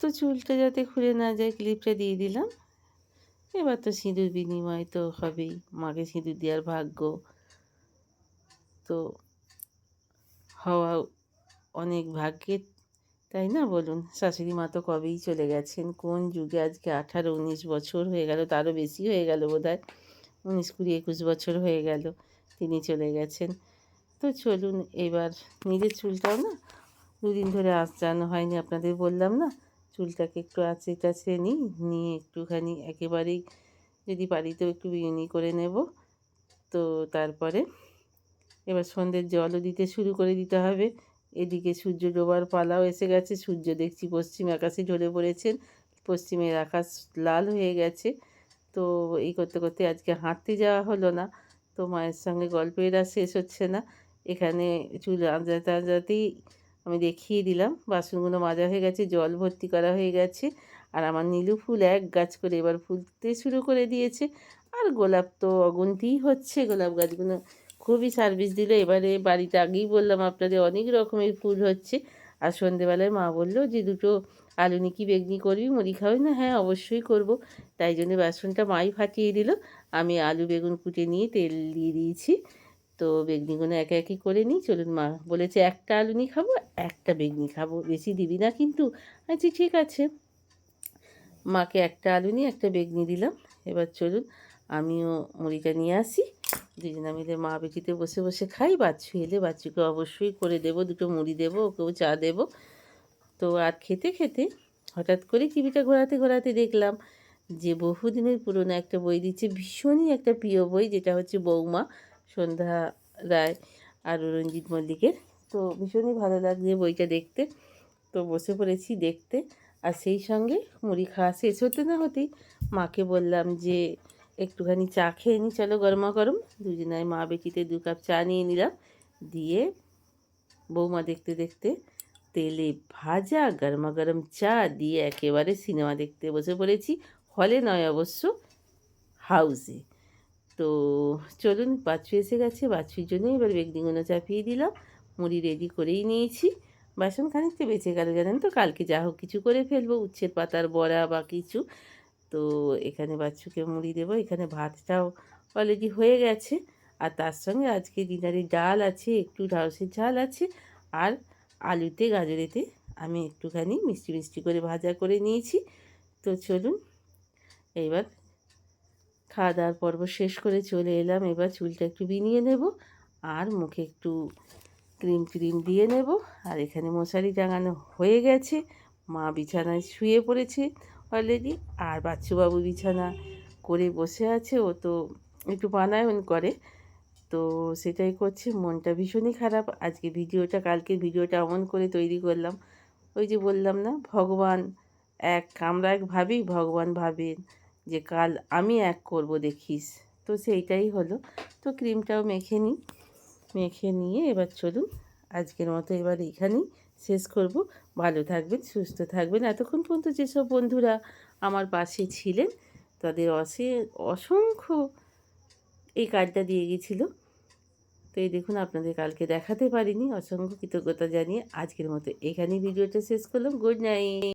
তো চুলটা যাতে খুলে না যায় ক্লিপটা দিয়ে দিলাম। এবার তো সিঁদুর বিনিময় তো হবেই, মাকে সিঁদুর দেওয়ার ভাগ্য তো হওয়া অনেক ভাগ্যের, তাই না বলুন? শাশুড়ি মা তো কবেই চলে গেছেন, কোন যুগে আজকে 18-19 বছর হয়ে গেল, তারও বেশি হয়ে গেল বোধহয়, 19, 20, 21 বছর হয়ে গেল তিনি চলে গেছেন। তো চলুন এবার নিজের চুলটাও না দুদিন ধরে আঁচড়ানো হয়নি, আপনাদের বললাম না, চুলটাকে একটু আঁচড়ে টাচড়ে নিই, নিয়ে একটুখানি একেবারেই যদি পারি তো একটু বিনুনি করে নেব। তো তারপরে এবার সন্ধ্যের জলও দিতে শুরু করে দিতে হবে। এদিকে সূর্য ডোবার পালাও এসে গেছে, সূর্য দেখছি পশ্চিম আকাশে ঢলে পড়েছেন, পশ্চিমের আকাশ লাল হয়ে গেছে। তো এই করতে করতে আজকে হাঁটতে যাওয়া হলো না, তো মায়ের সঙ্গে গল্পের আর শেষ হচ্ছে না। এখানে চুল আঁচড়াতে আঁচড়াতেই আমি দেখিয়ে দিলাম বাসনগুলো মাজা হয়ে গেছে, জল ভর্তি করা হয়ে গেছে, আর আমার নীলু ফুল এক গাছ করে এবার ফুলতে শুরু করে দিয়েছে। আর গোলাপ তো অগুন্তিই হচ্ছে, গোলাপ গাছগুলো খুবই সার্ভিস দিল। এবারে বাড়িতে আগেই বললাম আপনাদের অনেক রকমের ফুল হচ্ছে। আর সন্ধেবেলায় মা বলল যে দুটো আলু নিকি বেগনি করবি, মুড়ি খাওয়াই না? হ্যাঁ অবশ্যই করব। তাই জন্য বাসনটা মাই ফাটিয়ে দিল, আমি আলু বেগুন কুটে নিয়ে তেল দিয়ে দিয়েছি। তো বেগনিগুলো একে একে করে নিই। চলুন, মা বলেছে একটা আলু নিয়ে খাবো, একটা বেগনি খাবো, বেশি দিবি না কিন্তু। আচ্ছা ঠিক আছে, মাকে একটা আলু নিয়ে একটা বেগনি দিলাম। এবার চলুন আমিও মুড়িটা নিয়ে আসি, দুজনে মিলে মা বেটিতে বসে বসে খাই। বাচ্চু এলে বাচ্চুকে অবশ্যই করে দেবো, দুটো মুড়ি দেবো, ওকেও চা দেবো। তো আর খেতে খেতে হঠাৎ করে টিভিটা ঘোরাতে ঘোরাতে দেখলাম যে বহুদিনের পুরনো একটা বই দিচ্ছে, ভীষণই একটা প্রিয় বই, যেটা হচ্ছে বৌমা, সন্ধ্যা রায় আর রঞ্জিত মল্লিকের। তো ভীষণই ভালো লাগছে বইটা দেখতে, তো বসে পড়েছি দেখতে। আর সেই সঙ্গে মুড়ি খাওয়া শেষ হতে না হতেই মাকে বললাম যে একটুখানি চা খেয়ে নিই, চলো গরমা গরম। দুজনায় মা বেটিতে 2 কাপ চা নিয়ে নিলাম, দিয়ে বৌমা দেখতে দেখতে তেলে ভাজা গরমা গরম চা দিয়ে একেবারে সিনেমা দেখতে বসে পড়েছি। হলে নয় অবশ্য, হাউসে। তো চলুন, বাচ্চু এসে গেছে, বাচ্চুর জন্য এবার বেগনিগুলো চাপিয়ে দিলাম, মুড়ি রেডি করেই নিয়েছি। বাসন খানিকটা বেঁচে গেল জানেন তো, কালকে যা হোক কিছু করে ফেলবো, উচ্ছের পাতার বড়া বা কিছু। তো এখানে বাচ্চুকে মুড়ি দেবো, এখানে ভাতটাও অলরেডি হয়ে গেছে। আর তার সঙ্গে আজকে ডিনারে ডাল আছে, একটু ঢ্যাঁড়সের ঝাল আছে, আর আলুতে গাজরেতে আমি একটুখানি মিষ্টি মিষ্টি করে ভাজা করে নিয়েছি। তো চলুন এইবার খাওয়া দাওয়ার পর্ব শেষ করে চলে এলাম, এবার চুলটা একটু বিনিয়ে নেব আর মুখে একটু ক্রিম ক্রিম দিয়ে নেব। আর এখানে মশারি টাঙানো হয়ে গেছে, মা বিছানায় শুয়ে পড়েছে অলরেডি, আর বাচ্চুবাবু বিছানা করে বসে আছে, ও তো একটু প্রাণায়াম করে, তো সেটাই করছে। মনটা ভীষণই খারাপ আজকে, ভিডিওটা কালকের ভিডিওটা এমন করে তৈরি করলাম, ওই যে বললাম না, ভগবান এক, আমরা এক ভাবি, ভগবান ভাবেন যে কাল আমি এক করব দেখিস। তো সেইটাই হলো। তো ক্রিমটাও মেখে নিই, মেখে নিয়ে এবার চলুন আজকের মতো এবার এখানেই শেষ করব। ভালো থাকবেন, সুস্থ থাকবেন। এতক্ষণ পর্যন্ত যেসব বন্ধুরা আমার পাশে ছিলেন তাদের অসংখ্য এই কার্ডটা দিয়ে গেছিলো। তো এই দেখুন, আপনাদের কালকে দেখাতে পারিনি, অসংখ্য কৃতজ্ঞতা জানিয়ে আজকের মতো এখানেই ভিডিওটা শেষ করলাম। Good night.